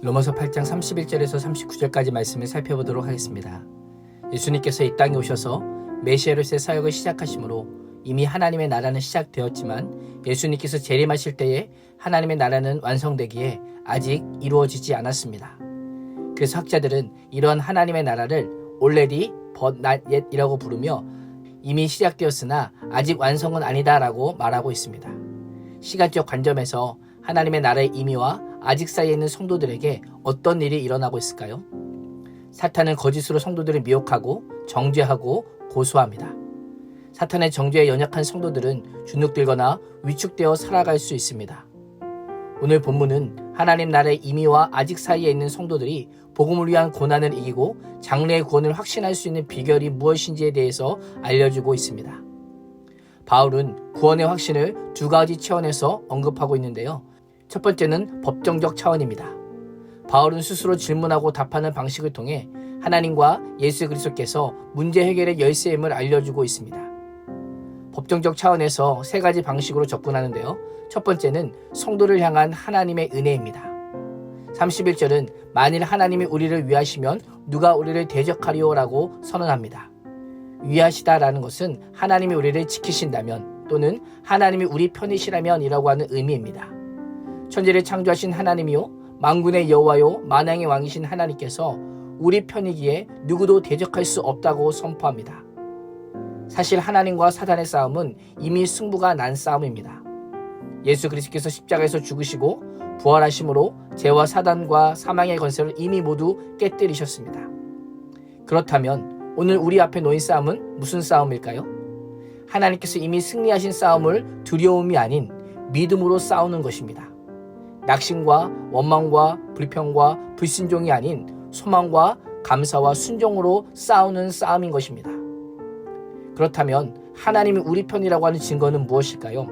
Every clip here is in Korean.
로마서 8장 31절에서 39절까지 말씀을 살펴보도록 하겠습니다. 예수님께서 이 땅에 오셔서 메시아로서의 사역을 시작하심으로 이미 하나님의 나라는 시작되었지만 예수님께서 재림하실 때에 하나님의 나라는 완성되기에 아직 이루어지지 않았습니다. 그래서 학자들은 이러한 하나님의 나라를 already but not yet이라고 부르며 이미 시작되었으나 아직 완성은 아니다라고 말하고 있습니다. 시간적 관점에서 하나님의 나라의 임의와 아직 사이에 있는 성도들에게 어떤 일이 일어나고 있을까요? 사탄은 거짓으로 성도들을 미혹하고 정죄하고 고소합니다. 사탄의 정죄에 연약한 성도들은 주눅들거나 위축되어 살아갈 수 있습니다. 오늘 본문은 하나님 나라의 임의와 아직 사이에 있는 성도들이 복음을 위한 고난을 이기고 장래의 구원을 확신할 수 있는 비결이 무엇인지에 대해서 알려주고 있습니다. 바울은 구원의 확신을 두 가지 차원에서 언급하고 있는데요. 첫 번째는 법정적 차원입니다. 바울은 스스로 질문하고 답하는 방식을 통해 하나님과 예수 그리스도께서 문제 해결의 열쇠임을 알려주고 있습니다. 법정적 차원에서 세 가지 방식으로 접근하는데요. 첫 번째는 성도를 향한 하나님의 은혜입니다. 31절은 만일 하나님이 우리를 위하시면 누가 우리를 대적하리요 라고 선언합니다. 위하시다라는 것은 하나님이 우리를 지키신다면 또는 하나님이 우리 편이시라면 이라고 하는 의미입니다. 천지를 창조하신 하나님이요 만군의 여호와요 만왕의 왕이신 하나님께서 우리 편이기에 누구도 대적할 수 없다고 선포합니다. 사실 하나님과 사단의 싸움은 이미 승부가 난 싸움입니다. 예수 그리스도께서 십자가에서 죽으시고 부활하심으로 죄와 사단과 사망의 권세를 이미 모두 깨뜨리셨습니다. 그렇다면 오늘 우리 앞에 놓인 싸움은 무슨 싸움일까요? 하나님께서 이미 승리하신 싸움을 두려움이 아닌 믿음으로 싸우는 것입니다. 낙심과 원망과 불평과 불순종이 아닌 소망과 감사와 순종으로 싸우는 싸움인 것입니다. 그렇다면 하나님이 우리 편이라고 하는 증거는 무엇일까요?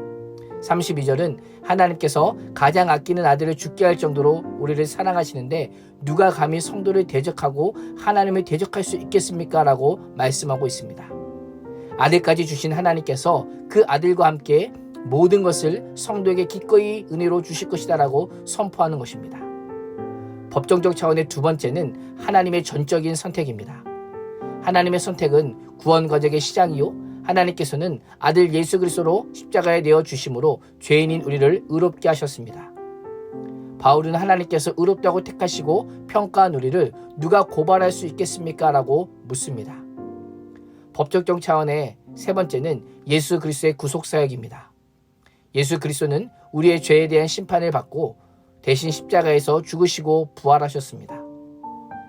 32절은 하나님께서 가장 아끼는 아들을 죽게 할 정도로 우리를 사랑하시는데 누가 감히 성도를 대적하고 하나님을 대적할 수 있겠습니까? 라고 말씀하고 있습니다. 아들까지 주신 하나님께서 그 아들과 함께 모든 것을 성도에게 기꺼이 은혜로 주실 것이다 라고 선포하는 것입니다. 법정적 차원의 두 번째는 하나님의 전적인 선택입니다. 하나님의 선택은 구원 과정의 시작이요 하나님께서는 아들 예수 그리스도로 십자가에 내어 주심으로 죄인인 우리를 의롭게 하셨습니다. 바울은 하나님께서 의롭다고 택하시고 평가한 우리를 누가 고발할 수 있겠습니까? 라고 묻습니다. 법정적 차원의 세 번째는 예수 그리스도의 구속사역입니다. 예수 그리스도는 우리의 죄에 대한 심판을 받고 대신 십자가에서 죽으시고 부활하셨습니다.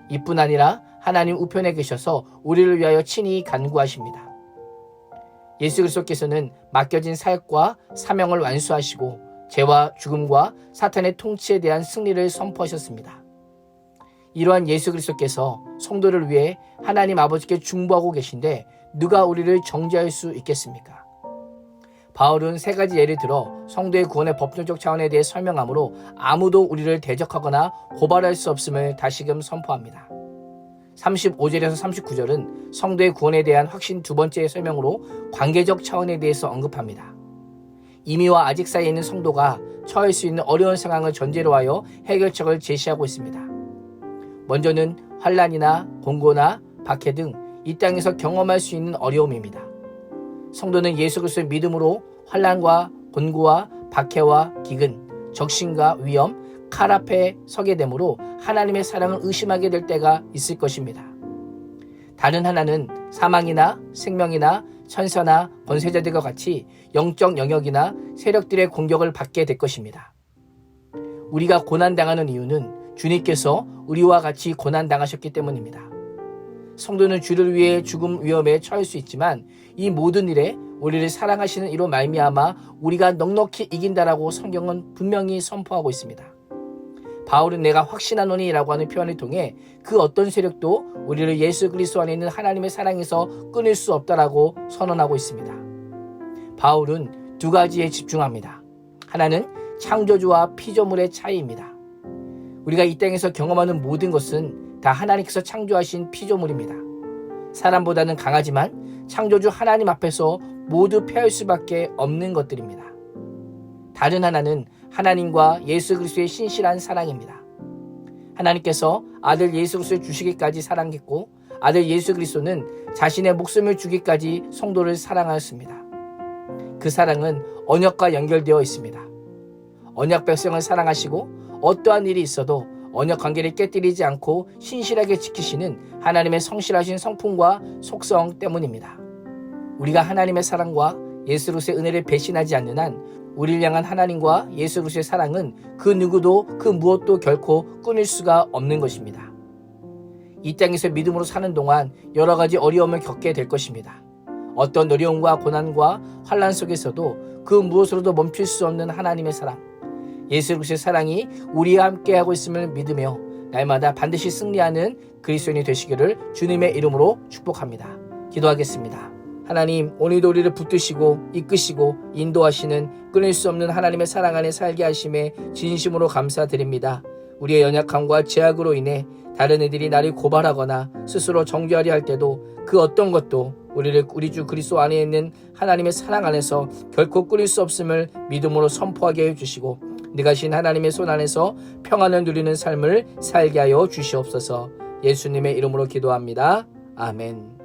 이뿐 아니라 하나님 우편에 계셔서 우리를 위하여 친히 간구하십니다. 예수 그리스도께서는 맡겨진 사역과 사명을 완수하시고 죄와 죽음과 사탄의 통치에 대한 승리를 선포하셨습니다. 이러한 예수 그리스도께서 성도를 위해 하나님 아버지께 중보하고 계신데 누가 우리를 정죄할 수 있겠습니까? 바울은 세 가지 예를 들어 성도의 구원의 법정적 차원에 대해 설명하므로 아무도 우리를 대적하거나 고발할 수 없음을 다시금 선포합니다. 35절에서 39절은 성도의 구원에 대한 확신 두 번째 설명으로 관계적 차원에 대해서 언급합니다. 임의와 아직 사이에 있는 성도가 처할 수 있는 어려운 상황을 전제로 하여 해결책을 제시하고 있습니다. 먼저는 환난이나 공고나 박해 등 이 땅에서 경험할 수 있는 어려움입니다. 성도는 예수 그리스도의 믿음으로 환난과 곤고와 박해와 기근, 적신과 위험, 칼 앞에 서게 되므로 하나님의 사랑을 의심하게 될 때가 있을 것입니다. 다른 하나는 사망이나 생명이나 천사나 권세자들과 같이 영적 영역이나 세력들의 공격을 받게 될 것입니다. 우리가 고난당하는 이유는 주님께서 우리와 같이 고난당하셨기 때문입니다. 성도는 주를 위해 죽음 위험에 처할 수 있지만 이 모든 일에 우리를 사랑하시는 이로 말미암아 우리가 넉넉히 이긴다라고 성경은 분명히 선포하고 있습니다. 바울은 내가 확신하노니 라고 하는 표현을 통해 그 어떤 세력도 우리를 예수 그리스도 안에 있는 하나님의 사랑에서 끊을 수 없다라고 선언하고 있습니다. 바울은 두 가지에 집중합니다. 하나는 창조주와 피조물의 차이입니다. 우리가 이 땅에서 경험하는 모든 것은 다 하나님께서 창조하신 피조물입니다. 사람보다는 강하지만 창조주 하나님 앞에서 모두 패할 수밖에 없는 것들입니다. 다른 하나는 하나님과 예수 그리스도의 신실한 사랑입니다. 하나님께서 아들 예수 그리스도를 주시기까지 사랑했고 아들 예수 그리스도는 자신의 목숨을 주기까지 성도를 사랑하였습니다. 그 사랑은 언약과 연결되어 있습니다. 언약 백성을 사랑하시고 어떠한 일이 있어도 언약 관계를 깨뜨리지 않고 신실하게 지키시는 하나님의 성실하신 성품과 속성 때문입니다. 우리가 하나님의 사랑과 예수 그리스도의 은혜를 배신하지 않는 한 우리를 향한 하나님과 예수 그리스도의 사랑은 그 누구도 그 무엇도 결코 끊을 수가 없는 것입니다. 이 땅에서 믿음으로 사는 동안 여러 가지 어려움을 겪게 될 것입니다. 어떤 어려움과 고난과 환난 속에서도 그 무엇으로도 멈출 수 없는 하나님의 사랑, 예수 그리스도의 사랑이 우리와 함께하고 있음을 믿으며 날마다 반드시 승리하는 그리스도인이 되시기를 주님의 이름으로 축복합니다. 기도하겠습니다. 하나님, 오늘도 우리를 붙드시고 이끄시고 인도하시는 끊을 수 없는 하나님의 사랑 안에 살게 하심에 진심으로 감사드립니다. 우리의 연약함과 제약으로 인해 다른 이들이 나를 고발하거나 스스로 정죄하려 할 때도 그 어떤 것도 우리 주 그리스도 안에 있는 하나님의 사랑 안에서 결코 끊을 수 없음을 믿음으로 선포하게 해주시고 네가 신 하나님의 손 안에서 평안을 누리는 삶을 살게 하여 주시옵소서. 예수님의 이름으로 기도합니다. 아멘.